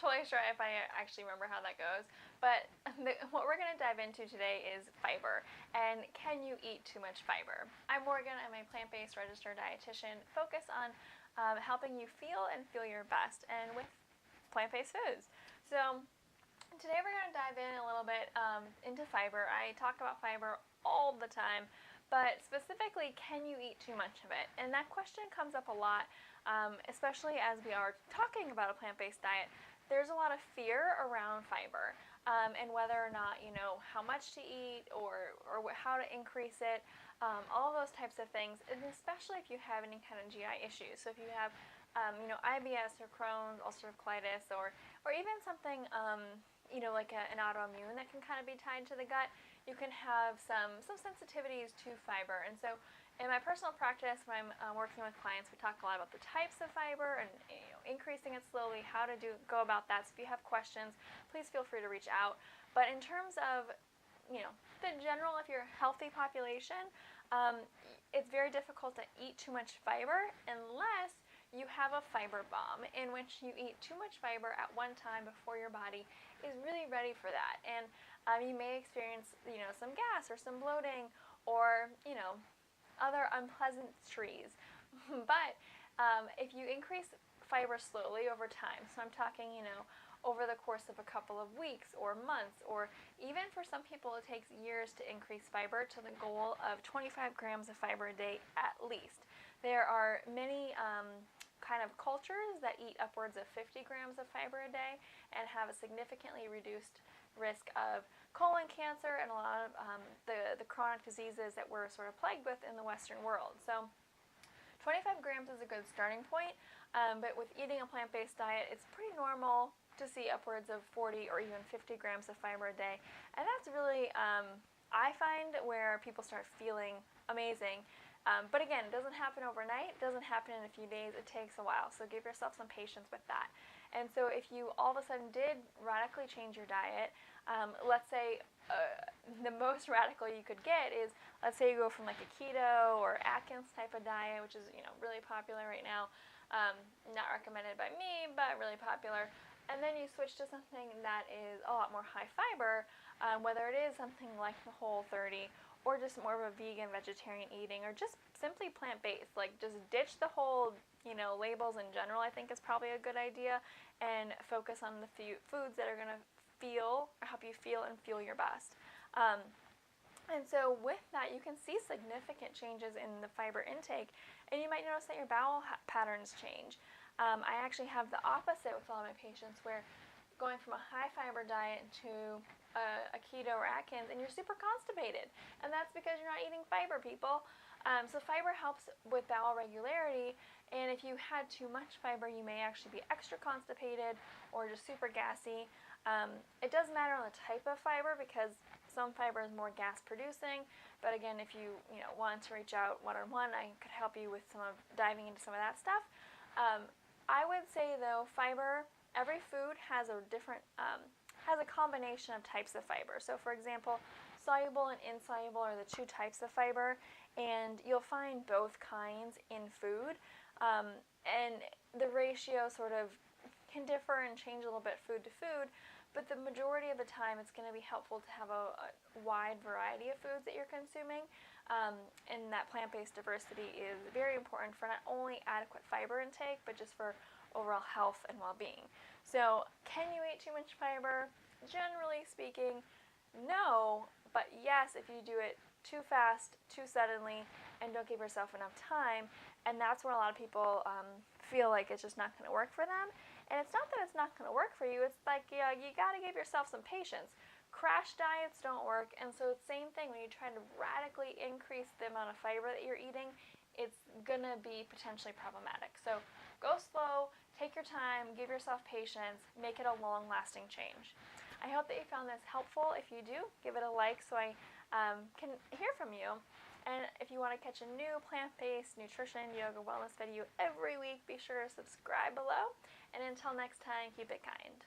totally sure if I actually remember how that goes, but what we're going to dive into today is fiber, and can you eat too much fiber? I'm Morgan, I'm a plant-based registered dietitian focused on helping you feel your best, and with plant-based foods. So today we're going to dive in a little bit into fiber. I talk about fiber all the time, but specifically, can you eat too much of it? And that question comes up a lot, especially as we are talking about a plant-based diet. There's a lot of fear around fiber, and whether or not you know how much to eat or how to increase it, all of those types of things, and especially if you have any kind of GI issues. So if you have IBS or Crohn's, ulcerative colitis, or even something like an autoimmune that can kind of be tied to the gut, you can have some sensitivities to fiber. And so in my personal practice, when I'm working with clients, we talk a lot about the types of fiber and increasing it slowly, how to go about that. So if you have questions, please feel free to reach out. But in terms of the general, if you're a healthy population, it's very difficult to eat too much fiber unless you have a fiber bomb, in which you eat too much fiber at one time before your body is really ready for that. And you may experience some gas or some bloating or other unpleasant trees. But if you increase fiber slowly over time, so I'm talking over the course of a couple of weeks or months, or even for some people it takes years to increase fiber to the goal of 25 grams of fiber a day at least. There are many kind of cultures that eat upwards of 50 grams of fiber a day and have a significantly reduced risk of colon cancer and a lot of the chronic diseases that we're sort of plagued with in the Western world. So 25 grams is a good starting point, but with eating a plant-based diet, it's pretty normal to see upwards of 40 or even 50 grams of fiber a day. And that's really, I find, where people start feeling amazing. But again, it doesn't happen overnight, it doesn't happen in a few days, it takes a while, so give yourself some patience with that. And so if you all of a sudden did radically change your diet, let's say the most radical you could get is, let's say you go from like a keto or Atkins type of diet, which is really popular right now, not recommended by me, but really popular, and then you switch to something that is a lot more high fiber, whether it is something like the Whole30, or just more of a vegan, vegetarian eating, or just simply plant-based. Like, just ditch the whole, labels in general, I think is probably a good idea, and focus on the few foods that are going to help you feel and feel your best. And so with that, you can see significant changes in the fiber intake, and you might notice that your bowel patterns change. I actually have the opposite with all my patients, where going from a high fiber diet to a keto or Atkins, and you're super constipated, and that's because you're not eating fiber, people. So fiber helps with bowel regularity, and if you had too much fiber, you may actually be extra constipated or just super gassy. It does matter on the type of fiber, because some fiber is more gas producing, but again, if you want to reach out one-on-one, I could help you with diving into some of that stuff. I would say though, fiber, every food has a different has a combination of types of fiber. So for example, soluble and insoluble are the two types of fiber, and you'll find both kinds in food, and the ratio sort of can differ and change a little bit food to food, but the majority of the time it's going to be helpful to have a wide variety of foods that you're consuming, and that plant-based diversity is very important for not only adequate fiber intake, but just for overall health and well-being. So can you eat too much fiber? Generally speaking, no, but yes, if you do it too fast, too suddenly, and don't give yourself enough time, and that's where a lot of people feel like it's just not going to work for them. And it's not that it's not going to work for you, it's like you got to give yourself some patience. Crash diets don't work, and so it's the same thing when you try to radically increase the amount of fiber that you're eating, it's going to be potentially problematic. So go slow, take your time, give yourself patience, make it a long-lasting change. I hope that you found this helpful. If you do, give it a like so I can hear from you. And if you want to catch a new plant-based nutrition, yoga, wellness video every week, be sure to subscribe below. And until next time, keep it kind.